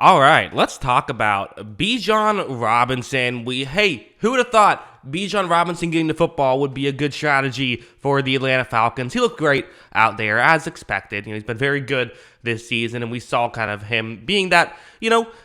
All right, let's talk about Bijan Robinson. Who would have thought Bijan Robinson getting the football would be a good strategy for the Atlanta Falcons? He looked great out there, as expected. He's been very good this season, and we saw kind of him being that,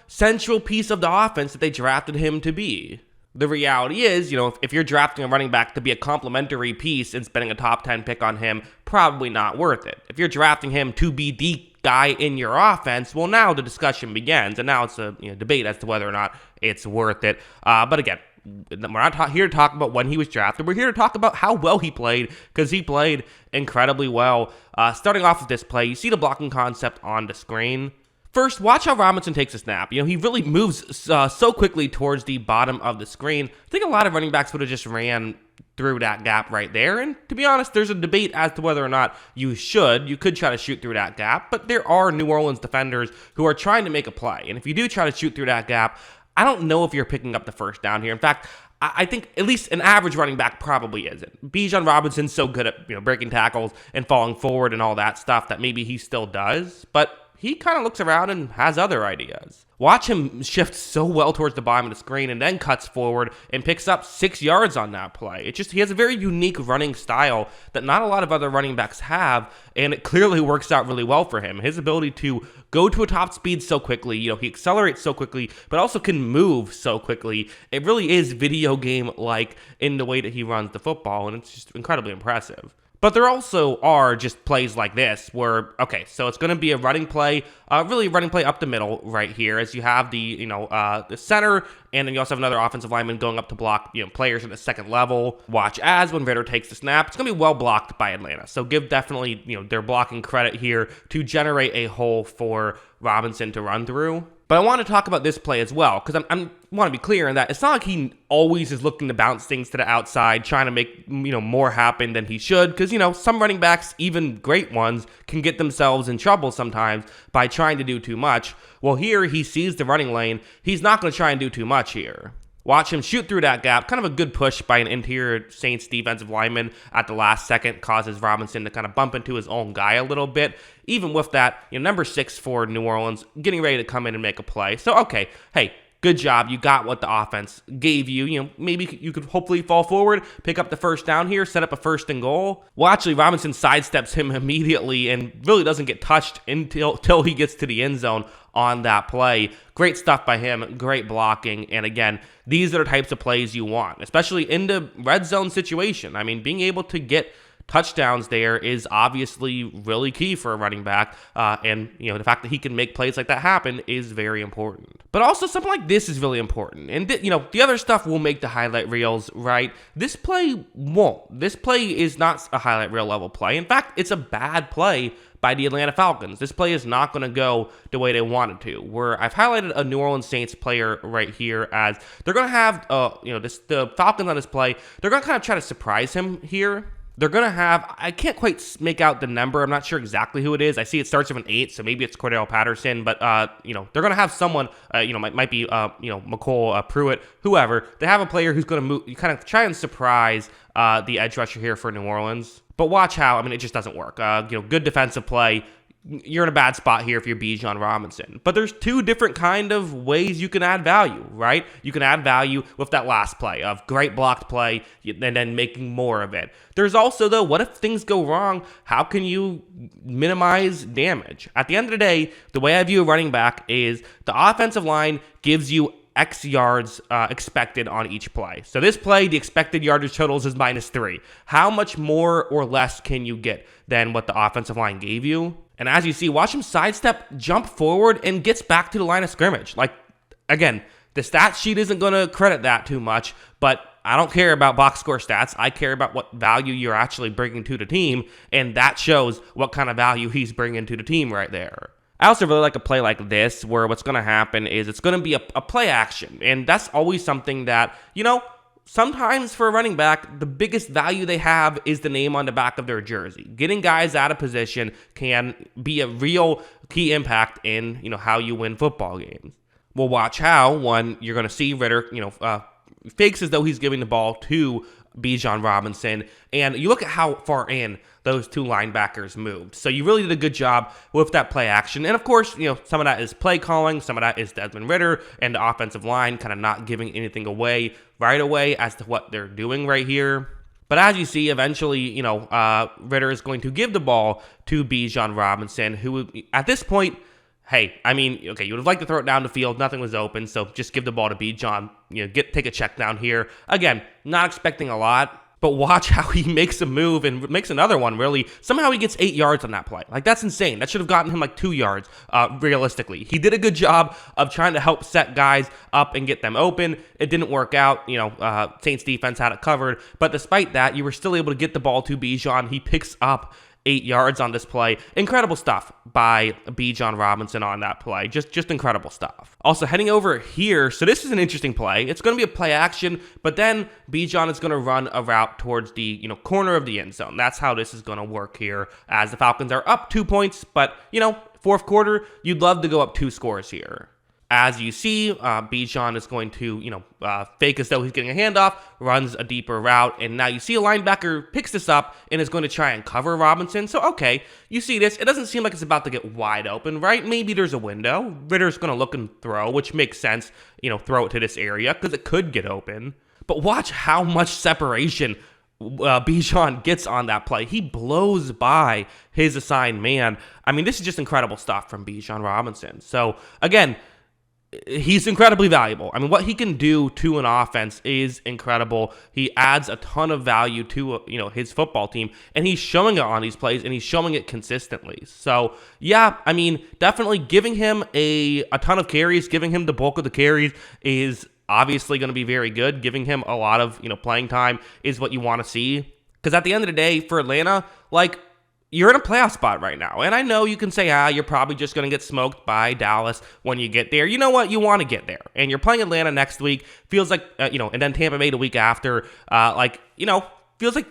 central piece of the offense that they drafted him to be. The reality is, if you're drafting a running back to be a complementary piece and spending a top 10 pick on him, probably not worth it. If you're drafting him to be the guy in your offense, well, now the discussion begins, and now it's a debate as to whether or not it's worth it. But again, we're not here to talk about when he was drafted. We're here to talk about how well he played, because he played incredibly well. Starting off with this play, you see the blocking concept on the screen. First, watch how Robinson takes a snap. He really moves so quickly towards the bottom of the screen. I think a lot of running backs would have just ran through that gap right there. And to be honest, there's a debate as to whether or not you should. You could try to shoot through that gap, but there are New Orleans defenders who are trying to make a play. And if you do try to shoot through that gap, I don't know if you're picking up the first down here. In fact, I think at least an average running back probably isn't. Bijan Robinson's so good at breaking tackles and falling forward and all that stuff that maybe he still does, but he kind of looks around and has other ideas. Watch him shift so well towards the bottom of the screen and then cuts forward and picks up 6 yards on that play. He has a very unique running style that not a lot of other running backs have, and it clearly works out really well for him. His ability to go to a top speed so quickly, he accelerates so quickly, but also can move so quickly. It really is video game-like in the way that he runs the football, and it's just incredibly impressive. But there also are just plays like this where, so it's going to be a running play, really running play up the middle right here, as you have the center, and then you also have another offensive lineman going up to block, players at the second level. Watch as when Ritter takes the snap, it's going to be well blocked by Atlanta. So give definitely, their blocking credit here to generate a hole for Robinson to run through. But I want to talk about this play as well, because I want to be clear in that it's not like he always is looking to bounce things to the outside, trying to make more happen than he should, because some running backs, even great ones, can get themselves in trouble sometimes by trying to do too much. Well, here he sees the running lane. He's not going to try and do too much here. Watch him shoot through that gap. Kind of a good push by an interior Saints defensive lineman at the last second causes Robinson to kind of bump into his own guy a little bit. Even with that, number 6 for New Orleans getting ready to come in and make a play. So, good job. You got what the offense gave you. Maybe you could hopefully fall forward, pick up the first down here, set up a 1st and goal. Well, actually, Robinson sidesteps him immediately and really doesn't get touched until he gets to the end zone on that play. Great stuff by him, great blocking, and again, these are the types of plays you want, especially in the red zone situation. I mean, being able to get touchdowns there is obviously really key for a running back, and the fact that he can make plays like that happen is very important. But also something like this is really important, and the other stuff will make the highlight reels, right? This play won't. This play is not a highlight reel level play. In fact, it's a bad play by the Atlanta Falcons. This play is not going to go the way they want it to. Where I've highlighted a New Orleans Saints player right here, as they're going to have, the Falcons on this play, they're going to kind of try to surprise him here. They're going to have, I can't quite make out the number. I'm not sure exactly who it is. I see it starts with an 8, so maybe it's Cordell Patterson. But, they're going to have someone, might be, McCole, Pruitt, whoever. They have a player who's going to move, kind of try and surprise the edge rusher here for New Orleans. But watch how, it just doesn't work. Good defensive play. You're in a bad spot here if you're Bijan Robinson. But there's 2 different kind of ways you can add value, right? You can add value with that last play of great blocked play and then making more of it. There's also, though, what if things go wrong? How can you minimize damage? At the end of the day, the way I view a running back is the offensive line gives you X yards expected on each play. So this play, the expected yardage totals is -3. How much more or less can you get than what the offensive line gave you? And as you see, watch him sidestep, jump forward, and gets back to the line of scrimmage. Again, the stat sheet isn't going to credit that too much, but I don't care about box score stats. I care about what value you're actually bringing to the team, and that shows what kind of value he's bringing to the team right there. I also really like a play like this, where what's going to happen is it's going to be a play action, and that's always something that, sometimes for a running back, the biggest value they have is the name on the back of their jersey. Getting guys out of position can be a real key impact in, how you win football games. Well, watch how, when you're going to see Ritter, fakes as though he's giving the ball to Bijan Robinson. And you look at how far in those two linebackers moved. So you really did a good job with that play action. And of course, some of that is play calling. Some of that is Desmond Ridder and the offensive line kind of not giving anything away right away as to what they're doing right here. But as you see, eventually, Ridder is going to give the ball to Bijan Robinson, who at this point, hey, you would have liked to throw it down the field. Nothing was open, so just give the ball to Bijan. Take a check down here. Again, not expecting a lot, but watch how he makes a move and makes another one, really. Somehow he gets 8 yards on that play. That's insane. That should have gotten him 2 yards, realistically. He did a good job of trying to help set guys up and get them open. It didn't work out. Saints defense had it covered. But despite that, you were still able to get the ball to Bijan. He picks up 8 yards on this play. Incredible stuff by Bijan Robinson on that play. Just incredible stuff. Also, heading over here, so this is an interesting play. It's going to be a play action, but then Bijan is going to run a route towards the corner of the end zone. That's how this is going to work here, as the Falcons are up 2 points, but fourth quarter, you'd love to go up 2 scores here. As you see, Bijan is going to, fake as though he's getting a handoff, runs a deeper route, and now you see a linebacker picks this up and is going to try and cover Robinson. So, okay, you see this. It doesn't seem like it's about to get wide open, right? Maybe there's a window. Ridder's going to look and throw, which makes sense, throw it to this area because it could get open. But watch how much separation Bijan gets on that play. He blows by his assigned man. This is just incredible stuff from Bijan Robinson. So, again, he's incredibly valuable. What he can do to an offense is incredible. He adds a ton of value to his football team, and he's showing it on these plays, and he's showing it consistently. So yeah, definitely giving him a ton of carries, giving him the bulk of the carries is obviously going to be very good. Giving him a lot of playing time is what you want to see, because at the end of the day, for Atlanta, you're in a playoff spot right now. And I know you can say, you're probably just going to get smoked by Dallas when you get there. You know what? You want to get there. And you're playing Atlanta next week. Feels like, and then Tampa Bay the week after. Feels like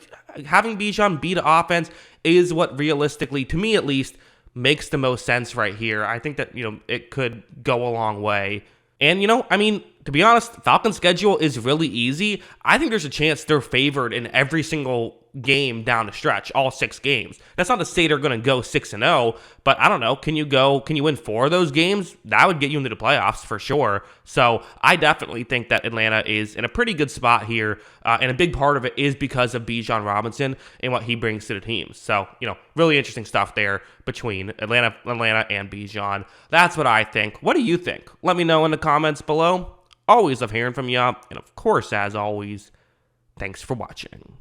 having Bijan beat the offense is what realistically, to me at least, makes the most sense right here. I think that, it could go a long way. And, to be honest, Falcons' schedule is really easy. I think there's a chance they're favored in every single game down the stretch, all 6 games. That's not to say they're going to go 6-0, but I don't know. Can you win 4 of those games? That would get you into the playoffs for sure. So I definitely think that Atlanta is in a pretty good spot here, and a big part of it is because of Bijan Robinson and what he brings to the team. So, really interesting stuff there between Atlanta and Bijan. That's what I think. What do you think? Let me know in the comments below. Always love hearing from you. And of course, as always, thanks for watching.